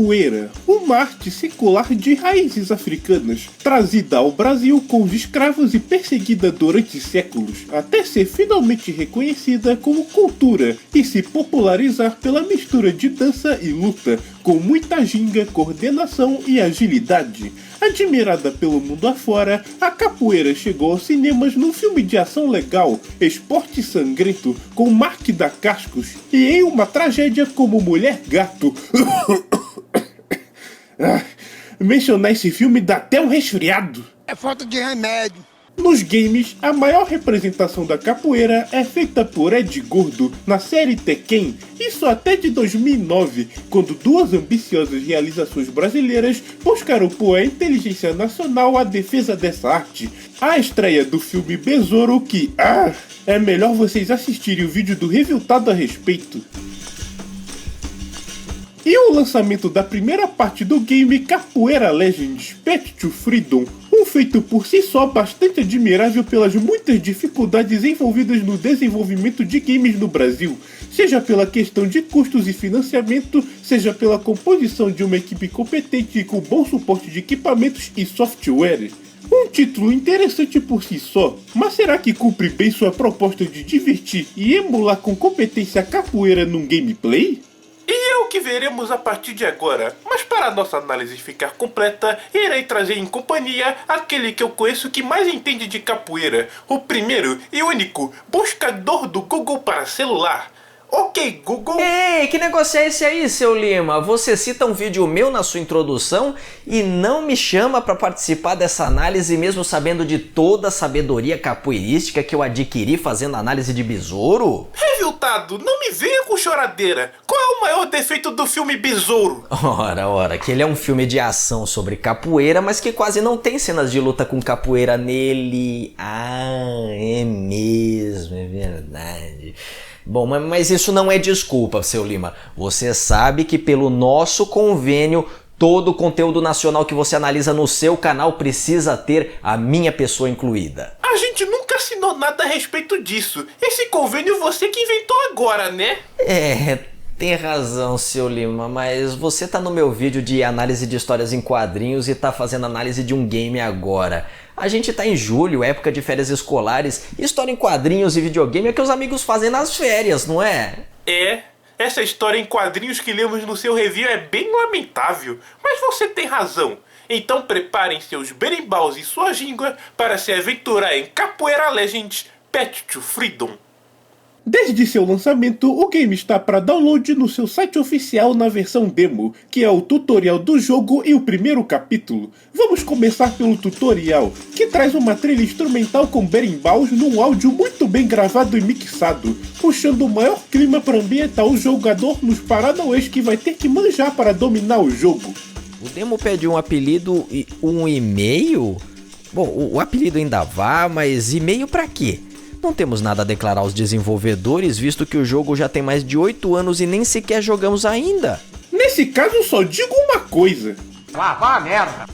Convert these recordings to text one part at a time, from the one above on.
capoeira, uma arte secular de raízes africanas, trazida ao Brasil com os escravos e perseguida durante séculos, até ser finalmente reconhecida como cultura e se popularizar pela mistura de dança e luta, com muita ginga, coordenação e agilidade. Admirada pelo mundo afora, a capoeira chegou aos cinemas num filme de ação legal, Esporte Sangrento, com Mark da Cascos, e em uma tragédia como Mulher Gato. Mencionar esse filme dá até um resfriado. É falta de remédio. Nos games, a maior representação da capoeira é feita por Ed Gordo na série Tekken, isso até de 2009, quando duas ambiciosas realizações brasileiras buscaram pôr a inteligência nacional à defesa dessa arte. A estreia do filme Besouro que, é melhor vocês assistirem o vídeo do Reviltado a respeito. E o lançamento da primeira parte do game Capoeira Legends Path to Freedom, um feito por si só bastante admirável pelas muitas dificuldades envolvidas no desenvolvimento de games no Brasil, seja pela questão de custos e financiamento, seja pela composição de uma equipe competente e com bom suporte de equipamentos e software. Um título interessante por si só, mas será que cumpre bem sua proposta de divertir e emular com competência a capoeira num gameplay? E é o que veremos a partir de agora, mas para a nossa análise ficar completa, irei trazer em companhia aquele que eu conheço que mais entende de capoeira, o primeiro e único buscador do Google para celular. Ok, Google. Ei, que negócio é esse aí, seu Lima? Você cita um vídeo meu na sua introdução e não me chama para participar dessa análise mesmo sabendo de toda a sabedoria capoeirística que eu adquiri fazendo análise de besouro? Reviltado, não me venha com choradeira. Qual é o maior defeito do filme Besouro? Ora, que ele é um filme de ação sobre capoeira, mas que quase não tem cenas de luta com capoeira nele. É mesmo, é verdade. Bom, mas isso não é desculpa, seu Lima. Você sabe que pelo nosso convênio, todo o conteúdo nacional que você analisa no seu canal precisa ter a minha pessoa incluída. A gente nunca assinou nada a respeito disso. Esse convênio você que inventou agora, né? Tem razão, seu Lima, mas você tá no meu vídeo de análise de histórias em quadrinhos e tá fazendo análise de um game agora. A gente tá em julho, época de férias escolares, história em quadrinhos e videogame é que os amigos fazem nas férias, não é? Essa história em quadrinhos que lemos no seu review é bem lamentável, mas você tem razão. Então preparem seus berimbaus e sua língua para se aventurar em Capoeira Legends Path to Freedom. Desde seu lançamento, o game está para download no seu site oficial na versão demo, que é o tutorial do jogo e o primeiro capítulo. Vamos começar pelo tutorial, que traz uma trilha instrumental com berimbaus num áudio muito bem gravado e mixado, puxando o maior clima para ambientar o jogador nos paranauês que vai ter que manjar para dominar o jogo. O demo pede um apelido e um e-mail? Bom, o apelido ainda vá, mas e-mail pra quê? Não temos nada a declarar aos desenvolvedores, visto que o jogo já tem mais de 8 anos e nem sequer jogamos ainda. Nesse caso, só digo uma coisa. Vá merda.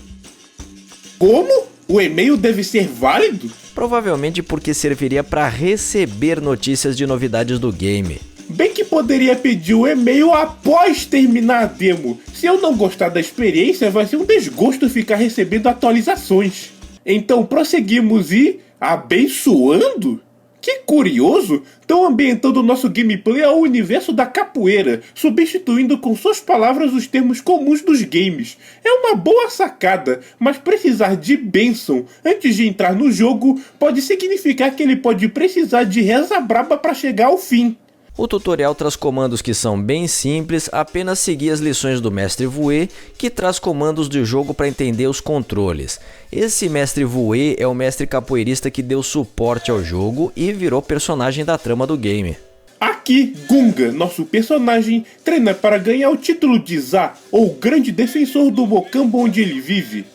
Como? O e-mail deve ser válido? Provavelmente porque serviria para receber notícias de novidades do game. Bem que poderia pedir o e-mail após terminar a demo. Se eu não gostar da experiência, vai ser um desgosto ficar recebendo atualizações. Então prosseguimos e... abençoando? Que curioso! Estão ambientando o nosso gameplay ao universo da capoeira, substituindo com suas palavras os termos comuns dos games. É uma boa sacada, mas precisar de bênção antes de entrar no jogo pode significar que ele pode precisar de reza braba para chegar ao fim. O tutorial traz comandos que são bem simples, apenas seguir as lições do Mestre Vouet, que traz comandos de jogo para entender os controles. Esse Mestre Vouet é o mestre capoeirista que deu suporte ao jogo e virou personagem da trama do game. Aqui, Gunga, nosso personagem, treina para ganhar o título de Zá, ou grande defensor do Mocambo onde ele vive.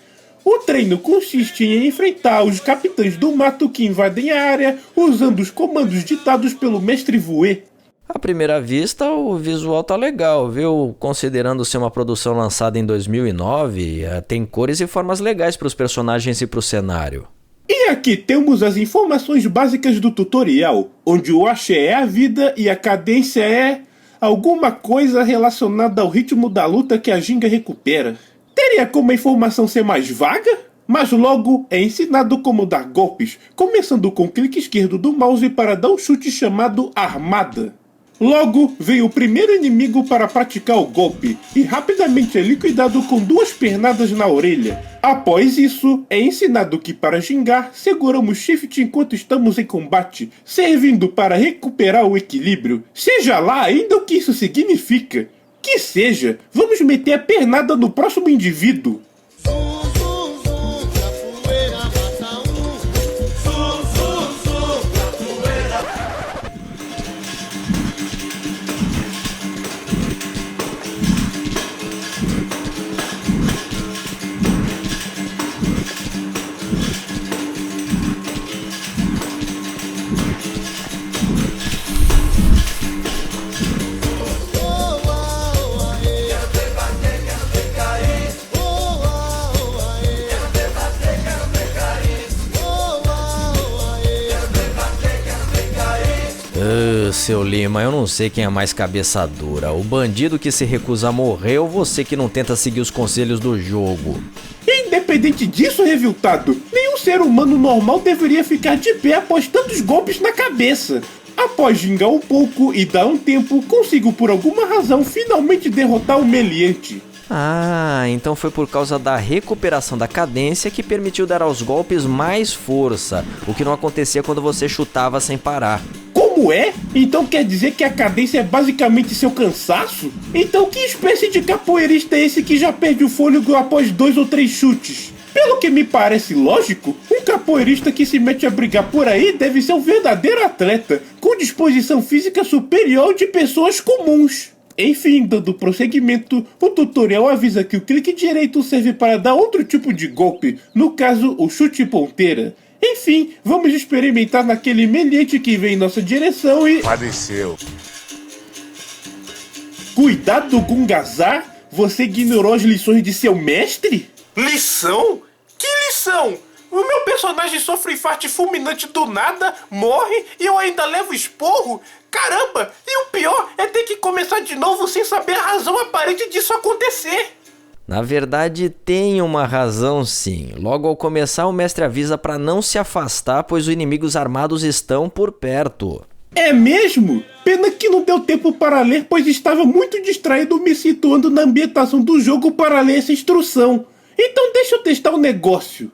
O treino consiste em enfrentar os capitães do mato que invadem a área usando os comandos ditados pelo Mestre Vouet. À primeira vista, o visual tá legal, viu? Considerando ser uma produção lançada em 2009, tem cores e formas legais para os personagens e para o cenário. E aqui temos as informações básicas do tutorial, onde o axé é a vida e a cadência é... alguma coisa relacionada ao ritmo da luta que a ginga recupera. Teria como a informação ser mais vaga? Mas logo é ensinado como dar golpes, começando com o clique esquerdo do mouse para dar um chute chamado armada. Logo vem o primeiro inimigo para praticar o golpe, e rapidamente é liquidado com 2 pernadas na orelha. Após isso, é ensinado que para gingar, seguramos shift enquanto estamos em combate, servindo para recuperar o equilíbrio, seja lá ainda o que isso significa. Que seja, vamos meter a pernada no próximo indivíduo. Seu Lima, eu não sei quem é mais cabeça dura, o bandido que se recusa a morrer ou você que não tenta seguir os conselhos do jogo. Independente disso, reviltado, nenhum ser humano normal deveria ficar de pé após tantos golpes na cabeça. Após gingar um pouco e dar um tempo, consigo por alguma razão finalmente derrotar o meliante. Ah, então foi por causa da recuperação da cadência que permitiu dar aos golpes mais força, o que não acontecia quando você chutava sem parar. Como é? Então quer dizer que a cadência é basicamente seu cansaço? Então que espécie de capoeirista é esse que já perde o fôlego após 2 ou 3 chutes? Pelo que me parece lógico, um capoeirista que se mete a brigar por aí deve ser um verdadeiro atleta, com disposição física superior de pessoas comuns. Enfim, dando prosseguimento, o tutorial avisa que o clique direito serve para dar outro tipo de golpe, no caso o chute ponteira. Enfim, vamos experimentar naquele meliante que vem em nossa direção e... Padeceu. Cuidado, Gungazar! Você ignorou as lições de seu mestre? Lição? Que lição? O meu personagem sofre infarto fulminante do nada, morre e eu ainda levo esporro? Caramba! E o pior é ter que começar de novo sem saber a razão aparente disso acontecer. Na verdade, tem uma razão sim. Logo ao começar, o mestre avisa para não se afastar, pois os inimigos armados estão por perto. É mesmo? Pena que não deu tempo para ler, pois estava muito distraído me situando na ambientação do jogo para ler essa instrução. Então deixa eu testar um negócio.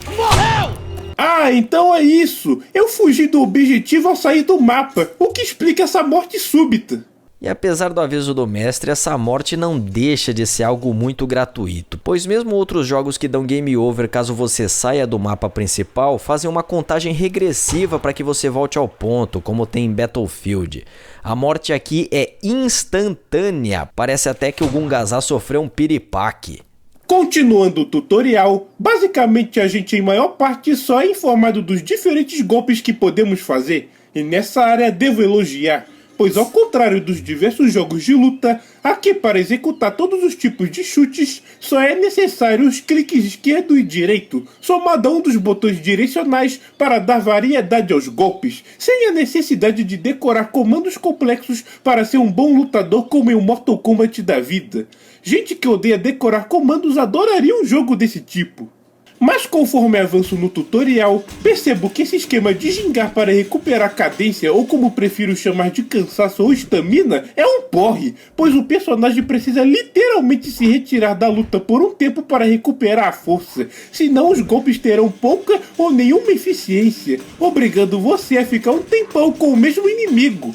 Morreu! Ah, então é isso. Eu fugi do objetivo ao sair do mapa, o que explica essa morte súbita. E apesar do aviso do mestre, essa morte não deixa de ser algo muito gratuito, pois mesmo outros jogos que dão game over caso você saia do mapa principal, fazem uma contagem regressiva para que você volte ao ponto, como tem em Battlefield. A morte aqui é instantânea, parece até que o Gungazar sofreu um piripaque. Continuando o tutorial, basicamente a gente em maior parte só é informado dos diferentes golpes que podemos fazer, e nessa área devo elogiar. Pois ao contrário dos diversos jogos de luta, aqui para executar todos os tipos de chutes, só é necessário os cliques esquerdo e direito, somado a um dos botões direcionais para dar variedade aos golpes, sem a necessidade de decorar comandos complexos para ser um bom lutador como em um Mortal Kombat da vida. Gente que odeia decorar comandos adoraria um jogo desse tipo. Mas conforme avanço no tutorial, percebo que esse esquema de gingar para recuperar cadência, ou como prefiro chamar de cansaço ou estamina, é um porre, pois o personagem precisa literalmente se retirar da luta por um tempo para recuperar a força, senão os golpes terão pouca ou nenhuma eficiência, obrigando você a ficar um tempão com o mesmo inimigo.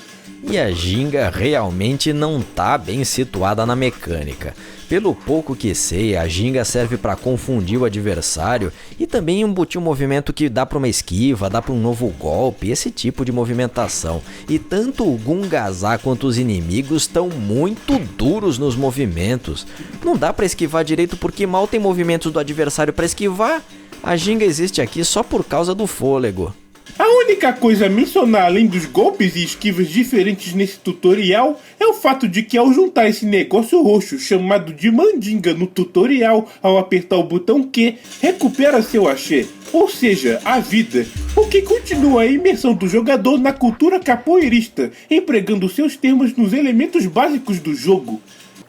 E a ginga realmente não tá bem situada na mecânica. Pelo pouco que sei, a ginga serve para confundir o adversário e também embutir um movimento que dá para uma esquiva, dá para um novo golpe, esse tipo de movimentação. E tanto o Gungazar quanto os inimigos estão muito duros nos movimentos. Não dá para esquivar direito porque mal tem movimentos do adversário para esquivar. A ginga existe aqui só por causa do fôlego. A única coisa a mencionar além dos golpes e esquivas diferentes nesse tutorial é o fato de que ao juntar esse negócio roxo chamado de mandinga no tutorial, ao apertar o botão Q, recupera seu axé, ou seja, a vida, o que continua a imersão do jogador na cultura capoeirista, empregando seus termos nos elementos básicos do jogo.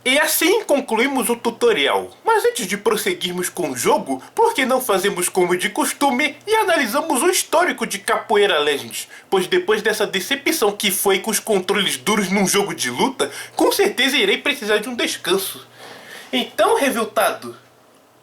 E assim concluímos o tutorial. Mas antes de prosseguirmos com o jogo, por que não fazemos como de costume e analisamos o histórico de Capoeira Legends? Pois depois dessa decepção que foi com os controles duros num jogo de luta, com certeza irei precisar de um descanso. Então, revoltado,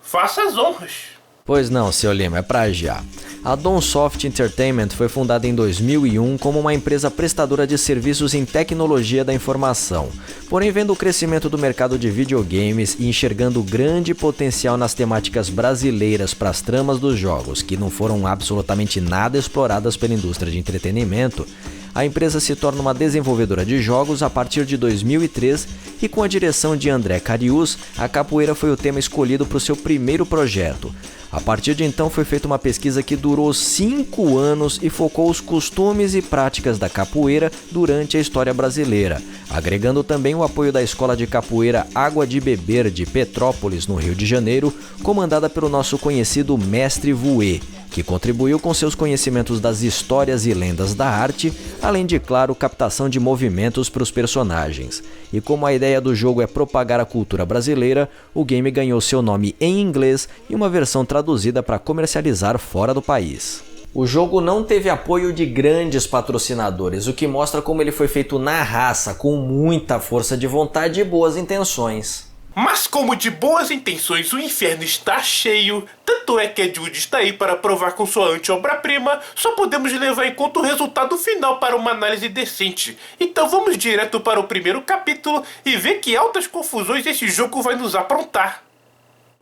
faça as honras. Pois não, seu Lima, é pra já. A Dawnsoft Entertainment foi fundada em 2001 como uma empresa prestadora de serviços em tecnologia da informação. Porém, vendo o crescimento do mercado de videogames e enxergando grande potencial nas temáticas brasileiras para as tramas dos jogos, que não foram absolutamente nada exploradas pela indústria de entretenimento, a empresa se torna uma desenvolvedora de jogos a partir de 2003 e com a direção de André Carius, a capoeira foi o tema escolhido para o seu primeiro projeto. A partir de então foi feita uma pesquisa que durou 5 anos e focou os costumes e práticas da capoeira durante a história brasileira, agregando também o apoio da Escola de Capoeira Água de Beber de Petrópolis, no Rio de Janeiro, comandada pelo nosso conhecido Mestre Vouet, que contribuiu com seus conhecimentos das histórias e lendas da arte, além de, claro, captação de movimentos para os personagens. E como a ideia do jogo é propagar a cultura brasileira, o game ganhou seu nome em inglês e uma versão traduzida para comercializar fora do país. O jogo não teve apoio de grandes patrocinadores, o que mostra como ele foi feito na raça, com muita força de vontade e boas intenções. Mas como de boas intenções o inferno está cheio, tanto é que Ed Wood está aí para provar com sua anti-obra-prima, só podemos levar em conta o resultado final para uma análise decente. Então vamos direto para o primeiro capítulo e ver que altas confusões esse jogo vai nos aprontar.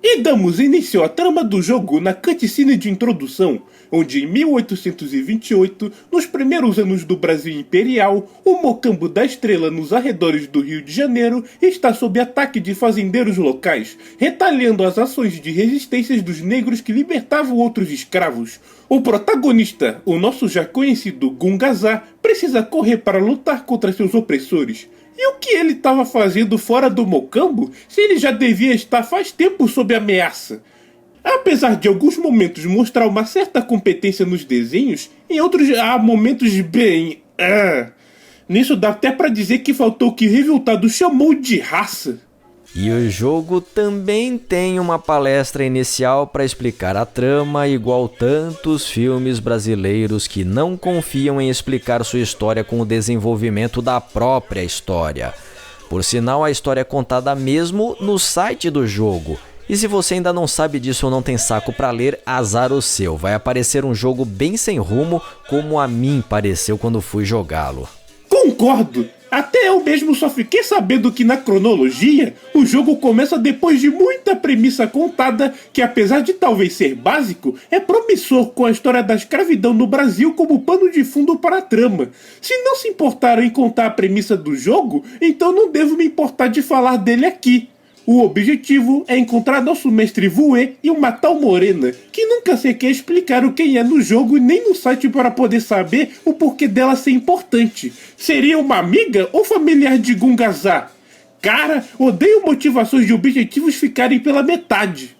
E damos início à trama do jogo na cutscene de introdução, onde em 1828, nos primeiros anos do Brasil Imperial, o Mocambo da Estrela nos arredores do Rio de Janeiro está sob ataque de fazendeiros locais, retaliando as ações de resistência dos negros que libertavam outros escravos. O protagonista, o nosso já conhecido Gungazá, precisa correr para lutar contra seus opressores. E o que ele estava fazendo fora do Mocambo, se ele já devia estar faz tempo sob ameaça? Apesar de alguns momentos mostrar uma certa competência nos desenhos, em outros há momentos bem... Nisso dá até pra dizer que faltou o que o Revoltado chamou de raça. E o jogo também tem uma palestra inicial para explicar a trama, igual tantos filmes brasileiros que não confiam em explicar sua história com o desenvolvimento da própria história. Por sinal, a história é contada mesmo no site do jogo. E se você ainda não sabe disso ou não tem saco para ler, azar o seu. Vai aparecer um jogo bem sem rumo, como a mim pareceu quando fui jogá-lo. Concordo! Até eu mesmo só fiquei sabendo que na cronologia, o jogo começa depois de muita premissa contada que, apesar de talvez ser básico, é promissor com a história da escravidão no Brasil como pano de fundo para a trama. Se não se importaram em contar a premissa do jogo, então não devo me importar de falar dele aqui. O objetivo é encontrar nosso mestre Vouet e uma tal Morena, que nunca se quer explicar o quem é no jogo e nem no site para poder saber o porquê dela ser importante. Seria uma amiga ou familiar de Gungazá? Cara, odeio motivações de objetivos ficarem pela metade.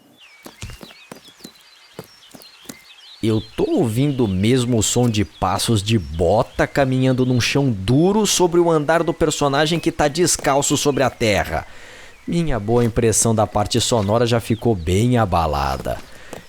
Eu tô ouvindo mesmo o som de passos de bota caminhando num chão duro sobre o andar do personagem que tá descalço sobre a terra. Minha boa impressão da parte sonora já ficou bem abalada.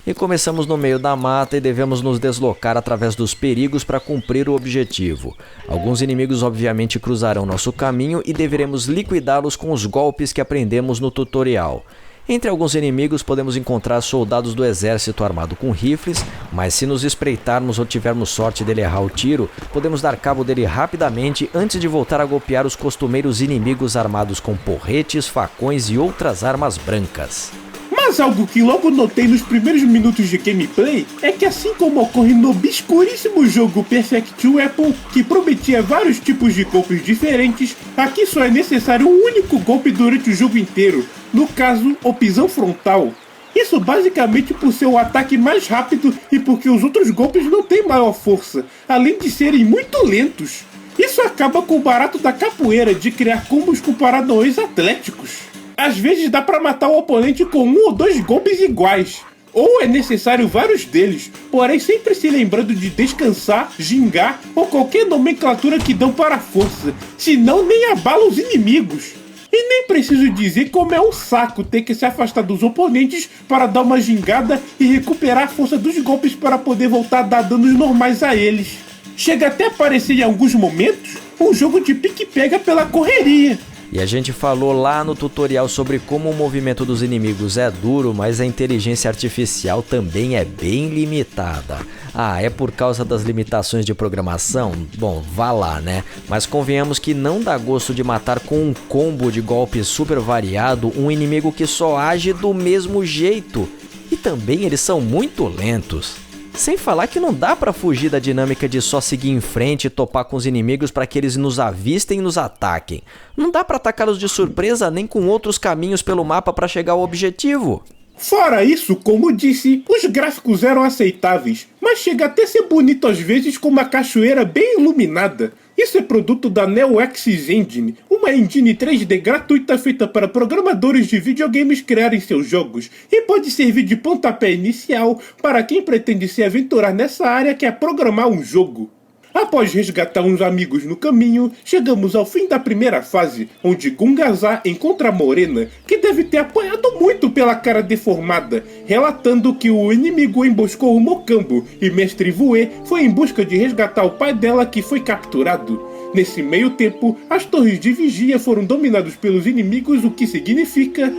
E começamos no meio da mata e devemos nos deslocar através dos perigos para cumprir o objetivo. Alguns inimigos obviamente cruzarão nosso caminho e deveremos liquidá-los com os golpes que aprendemos no tutorial. Entre alguns inimigos podemos encontrar soldados do exército armado com rifles, mas se nos espreitarmos ou tivermos sorte dele errar o tiro, podemos dar cabo dele rapidamente antes de voltar a golpear os costumeiros inimigos armados com porretes, facões e outras armas brancas. Mas algo que logo notei nos primeiros minutos de gameplay é que, assim como ocorre no obscuríssimo jogo Perfect Weapon, que prometia vários tipos de golpes diferentes, aqui só é necessário um único golpe durante o jogo inteiro, no caso, o pisão frontal. Isso basicamente por ser o ataque mais rápido e porque os outros golpes não têm maior força, além de serem muito lentos. Isso acaba com o barato da capoeira de criar combos com paradões atléticos. Às vezes dá pra matar o oponente com 1 ou 2 golpes iguais, ou é necessário vários deles, porém sempre se lembrando de descansar, gingar ou qualquer nomenclatura que dão para a força, senão nem abala os inimigos. E nem preciso dizer como é um saco ter que se afastar dos oponentes para dar uma gingada e recuperar a força dos golpes para poder voltar a dar danos normais a eles. Chega até a parecer em alguns momentos um jogo de pique-pega pela correria. E a gente falou lá no tutorial sobre como o movimento dos inimigos é duro, mas a inteligência artificial também é bem limitada. Ah, é por causa das limitações de programação? Bom, vá lá, né? Mas convenhamos que não dá gosto de matar com um combo de golpes super variado um inimigo que só age do mesmo jeito. E também eles são muito lentos. Sem falar que não dá pra fugir da dinâmica de só seguir em frente e topar com os inimigos para que eles nos avistem e nos ataquem. Não dá pra atacá-los de surpresa nem com outros caminhos pelo mapa para chegar ao objetivo. Fora isso, como disse, os gráficos eram aceitáveis, mas chega até ser bonito às vezes com uma cachoeira bem iluminada. Isso é produto da NeoXys Engine, uma engine 3D gratuita feita para programadores de videogames criarem seus jogos, e pode servir de pontapé inicial para quem pretende se aventurar nessa área que é programar um jogo. Após resgatar uns amigos no caminho, chegamos ao fim da primeira fase, onde Gungaza encontra a Morena, que deve ter apanhado muito pela cara deformada, relatando que o inimigo emboscou o Mocambo e Mestre Vue foi em busca de resgatar o pai dela que foi capturado. Nesse meio tempo, as torres de vigia foram dominadas pelos inimigos, o que significa...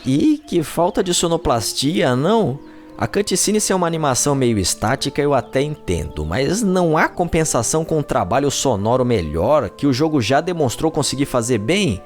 E que falta de sonoplastia, não? A cutscene ser uma animação meio estática eu até entendo, mas não há compensação com um trabalho sonoro melhor que o jogo já demonstrou conseguir fazer bem?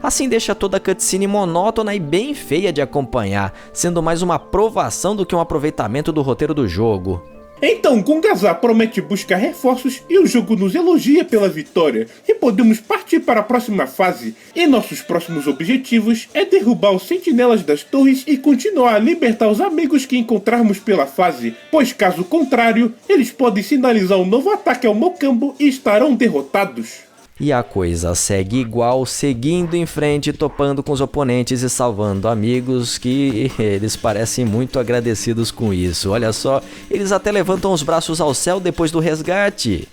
Assim deixa toda a cutscene monótona e bem feia de acompanhar, sendo mais uma provação do que um aproveitamento do roteiro do jogo. Então Gungaza promete buscar reforços e o jogo nos elogia pela vitória, e podemos partir para a próxima fase. E nossos próximos objetivos é derrubar os sentinelas das torres e continuar a libertar os amigos que encontrarmos pela fase, pois caso contrário, eles podem sinalizar um novo ataque ao Mocambo e estarão derrotados. E a coisa segue igual, seguindo em frente, topando com os oponentes e salvando amigos que eles parecem muito agradecidos com isso. Olha só, eles até levantam os braços ao céu depois do resgate.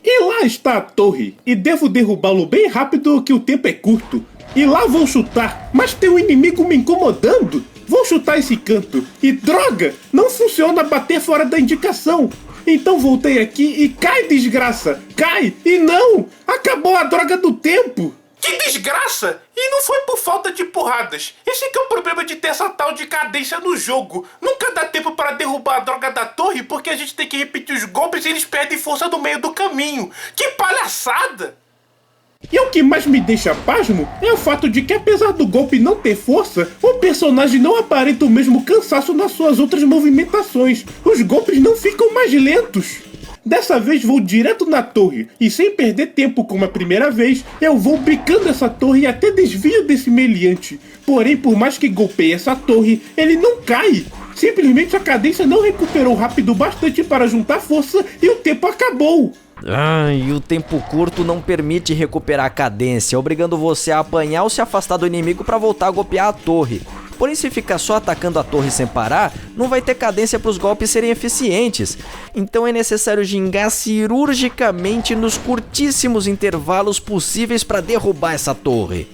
E lá está a torre, e devo derrubá-lo bem rápido que o tempo é curto. E lá vou chutar, mas tem um inimigo me incomodando. Vou chutar esse canto. E droga, não funciona bater fora da indicação. Então voltei aqui e cai, desgraça. Cai, e não, acabou a droga do tempo. Que desgraça! E não foi por falta de porradas. Esse que é o problema de ter essa tal de cadência no jogo. Nunca dá tempo para derrubar a droga da torre porque a gente tem que repetir os golpes e eles perdem força no meio do caminho. Que palhaçada! E o que mais me deixa pasmo é o fato de que, apesar do golpe não ter força, o personagem não aparenta o mesmo cansaço nas suas outras movimentações. Os golpes não ficam mais lentos. Dessa vez vou direto na torre, e sem perder tempo como a primeira vez, eu vou bicando essa torre e até desvio desse meliante. Porém, por mais que golpeie essa torre, ele não cai. Simplesmente a cadência não recuperou rápido bastante para juntar força e o tempo acabou. E o tempo curto não permite recuperar a cadência, obrigando você a apanhar ou se afastar do inimigo para voltar a golpear a torre. Porém, se ficar só atacando a torre sem parar, não vai ter cadência para os golpes serem eficientes. Então é necessário gingar cirurgicamente nos curtíssimos intervalos possíveis para derrubar essa torre.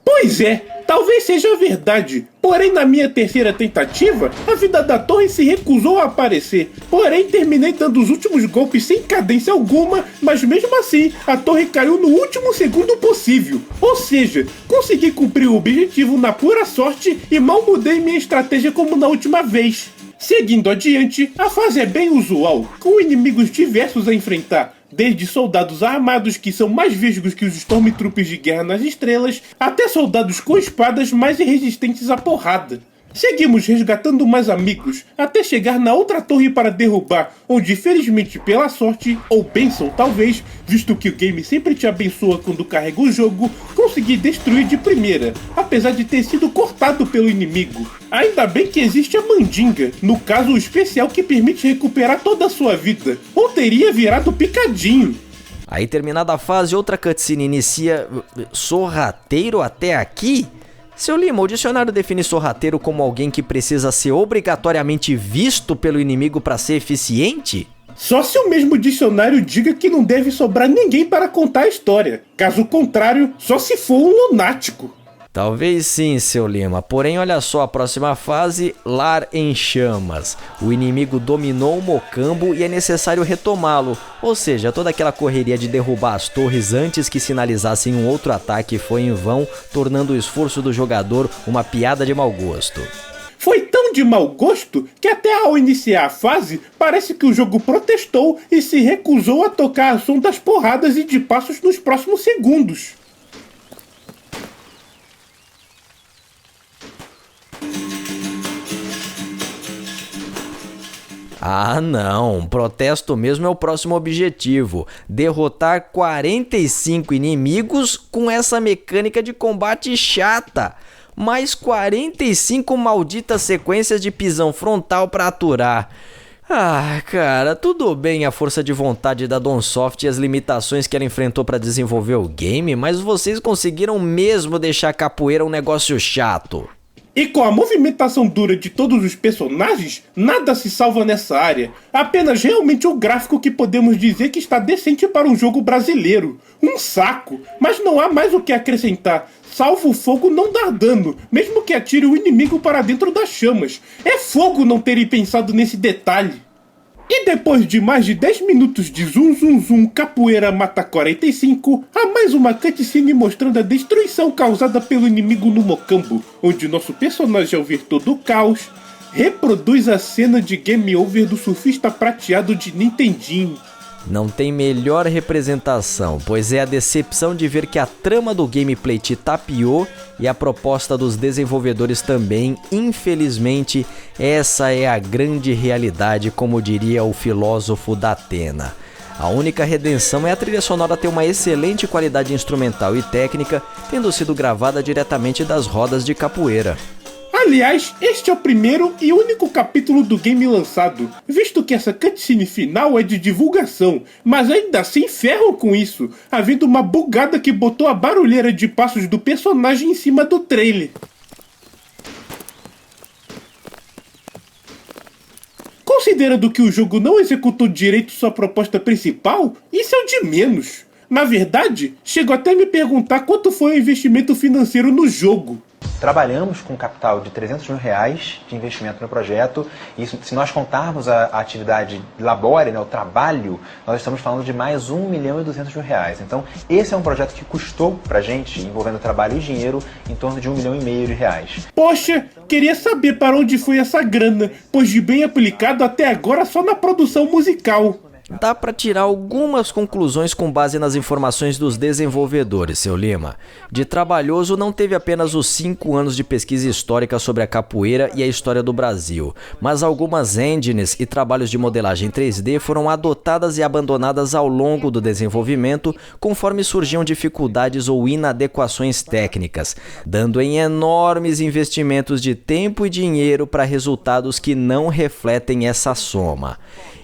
Pois é, talvez seja verdade. Porém, na minha terceira tentativa, a vida da torre se recusou a aparecer. Porém, terminei dando os últimos golpes sem cadência alguma, mas mesmo assim, a torre caiu no último segundo possível. Ou seja, consegui cumprir o objetivo na pura sorte e mal mudei minha estratégia como na última vez. Seguindo adiante, a fase é bem usual, com inimigos diversos a enfrentar, desde soldados armados que são mais vesgos que os Stormtroopers de Guerra nas Estrelas, até soldados com espadas mais resistentes à porrada. Seguimos resgatando mais amigos, até chegar na outra torre para derrubar, onde felizmente pela sorte, ou bênção talvez, visto que o game sempre te abençoa quando carrega o jogo, consegui destruir de primeira, apesar de ter sido cortado pelo inimigo. Ainda bem que existe a mandinga, no caso o especial que permite recuperar toda a sua vida, ou teria virado picadinho. Aí terminada a fase, outra cutscene inicia... Sorrateiro até aqui? Seu Lima, o dicionário define sorrateiro como alguém que precisa ser obrigatoriamente visto pelo inimigo para ser eficiente? Só se o mesmo dicionário diga que não deve sobrar ninguém para contar a história. Caso contrário, só se for um lunático. Talvez sim, seu Lima, porém olha só a próxima fase, Lar em Chamas. O inimigo dominou o Mocambo e é necessário retomá-lo, ou seja, toda aquela correria de derrubar as torres antes que sinalizassem um outro ataque foi em vão, tornando o esforço do jogador uma piada de mau gosto. Foi tão de mau gosto que até ao iniciar a fase, parece que o jogo protestou e se recusou a tocar a som das porradas e de passos nos próximos segundos. Ah não, protesto mesmo é o próximo objetivo, derrotar 45 inimigos com essa mecânica de combate chata, mais 45 malditas sequências de pisão frontal pra aturar. Ah, cara, tudo bem a força de vontade da Donsoft e as limitações que ela enfrentou pra desenvolver o game, mas vocês conseguiram mesmo deixar a capoeira um negócio chato. E com a movimentação dura de todos os personagens, nada se salva nessa área. Apenas realmente o gráfico que podemos dizer que está decente para um jogo brasileiro. Um saco, mas não há mais o que acrescentar. Salvo o fogo não dar dano, mesmo que atire o inimigo para dentro das chamas. É fogo não terem pensado nesse detalhe. E depois de mais de 10 minutos de zum zum zum capoeira mata 45, há mais uma cutscene mostrando a destruição causada pelo inimigo no Mocambo, onde nosso personagem, ao ver todo o caos, reproduz a cena de game over do surfista prateado de Nintendinho. Não tem melhor representação, pois é a decepção de ver que a trama do gameplay te tapeou e a proposta dos desenvolvedores também. Infelizmente, essa é a grande realidade, como diria o filósofo da Atena. A única redenção é a trilha sonora ter uma excelente qualidade instrumental e técnica, tendo sido gravada diretamente das rodas de capoeira. Aliás, este é o primeiro e único capítulo do game lançado, visto que essa cutscene final é de divulgação, mas ainda assim ferram com isso, havendo uma bugada que botou a barulheira de passos do personagem em cima do trailer. Considerando que o jogo não executou direito sua proposta principal, isso é o de menos. Na verdade, chego até a me perguntar quanto foi o investimento financeiro no jogo. Trabalhamos com um capital de R$300 mil de investimento no projeto. E se nós contarmos a atividade labore, né, o trabalho, nós estamos falando de mais R$1.200.000. Então, esse é um projeto que custou pra gente, envolvendo trabalho e dinheiro, em torno de R$1,5 milhão. Poxa, queria saber para onde foi essa grana, pois de bem aplicado até agora só na produção musical. Dá para tirar algumas conclusões com base nas informações dos desenvolvedores, seu Lima. De trabalhoso não teve apenas os 5 anos de pesquisa histórica sobre a capoeira e a história do Brasil, mas algumas engines e trabalhos de modelagem 3D foram adotadas e abandonadas ao longo do desenvolvimento, conforme surgiam dificuldades ou inadequações técnicas, dando em enormes investimentos de tempo e dinheiro para resultados que não refletem essa soma.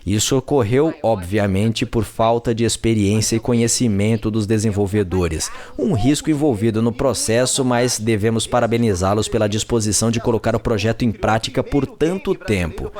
Isso ocorreu, obviamente, por falta de experiência e conhecimento dos desenvolvedores. Um risco envolvido no processo, mas devemos parabenizá-los pela disposição de colocar o projeto em prática por tanto tempo.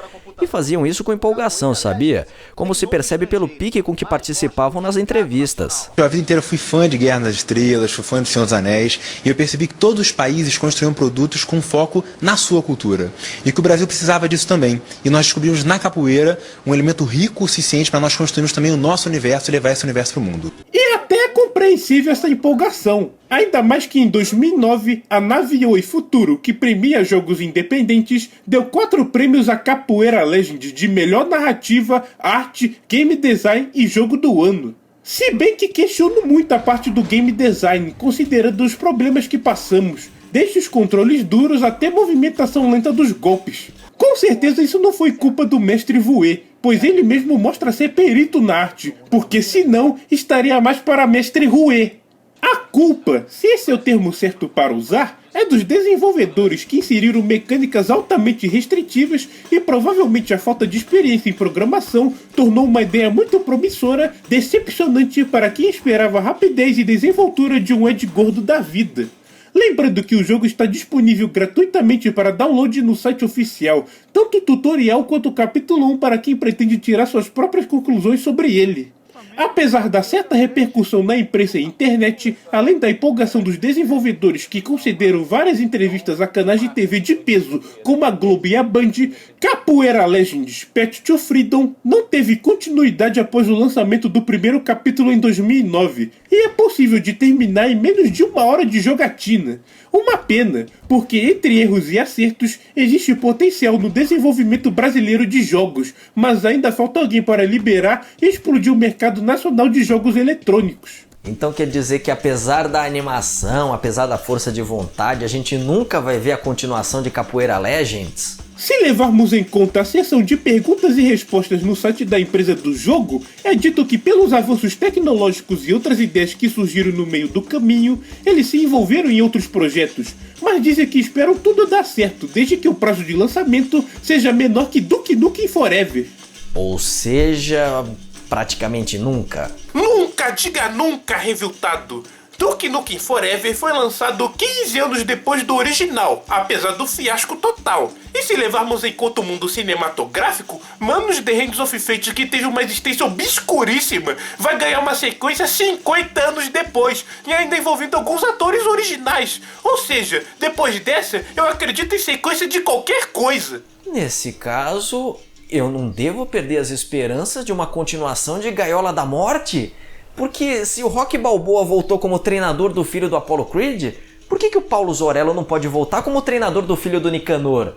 E faziam isso com empolgação, sabia? Como se percebe pelo pique com que participavam nas entrevistas. A vida inteira fui fã de Guerra nas Estrelas, fui fã de Senhor dos Anéis, e eu percebi que todos os países construíam produtos com foco na sua cultura. E que o Brasil precisava disso também. E nós descobrimos na capoeira um elemento rico o suficiente para nós construirmos também o nosso universo e levar esse universo para o mundo. E até é compreensível essa empolgação. Ainda mais que em 2009, a nave Oi Futuro, que premia jogos independentes, deu 4 prêmios à Capoeira Legend de melhor narrativa, arte, game design e jogo do ano. Se bem que questiono muito a parte do game design, considerando os problemas que passamos. desde os controles duros até a movimentação lenta dos golpes. Com certeza isso não foi culpa do mestre Vouet, pois ele mesmo mostra ser perito na arte, porque senão estaria mais para mestre Rouet. A culpa, se esse é o termo certo para usar, é dos desenvolvedores que inseriram mecânicas altamente restritivas e provavelmente a falta de experiência em programação tornou uma ideia muito promissora decepcionante para quem esperava a rapidez e desenvoltura de um Ed Gordo da vida. Lembrando que o jogo está disponível gratuitamente para download no site oficial, tanto o tutorial quanto o capítulo 1 para quem pretende tirar suas próprias conclusões sobre ele. Apesar da certa repercussão na imprensa e internet, além da empolgação dos desenvolvedores que concederam várias entrevistas a canais de TV de peso como a Globo e a Band, Capoeira Legends Path to Freedom não teve continuidade após o lançamento do primeiro capítulo em 2009, e é possível de terminar em menos de 1 hora de jogatina. Uma pena, porque entre erros e acertos existe potencial no desenvolvimento brasileiro de jogos, mas ainda falta alguém para liberar e explodir o mercado nacional de jogos eletrônicos. Então quer dizer que apesar da animação, apesar da força de vontade, a gente nunca vai ver a continuação de Capoeira Legends? Se levarmos em conta a seção de perguntas e respostas no site da empresa do jogo, é dito que pelos avanços tecnológicos e outras ideias que surgiram no meio do caminho, eles se envolveram em outros projetos, mas dizem que esperam tudo dar certo, desde que o prazo de lançamento seja menor que Duke Nukem Forever. Ou seja, praticamente nunca. Nunca, diga nunca, reviltado! Duke Nukem Forever foi lançado 15 anos depois do original, apesar do fiasco total. E se levarmos em conta o mundo cinematográfico, Manos The Hands of Fate, que teve uma existência obscuríssima, vai ganhar uma sequência 50 anos depois, e ainda envolvendo alguns atores originais. Ou seja, depois dessa, eu acredito em sequência de qualquer coisa. Nesse caso, eu não devo perder as esperanças de uma continuação de Gaiola da Morte? Porque se o Rocky Balboa voltou como treinador do filho do Apollo Creed, por que o Paulo Zorello não pode voltar como treinador do filho do Nicanor?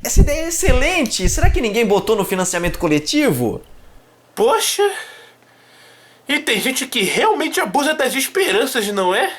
Essa ideia é excelente! Será que ninguém botou no financiamento coletivo? Poxa... E tem gente que realmente abusa das esperanças, não é?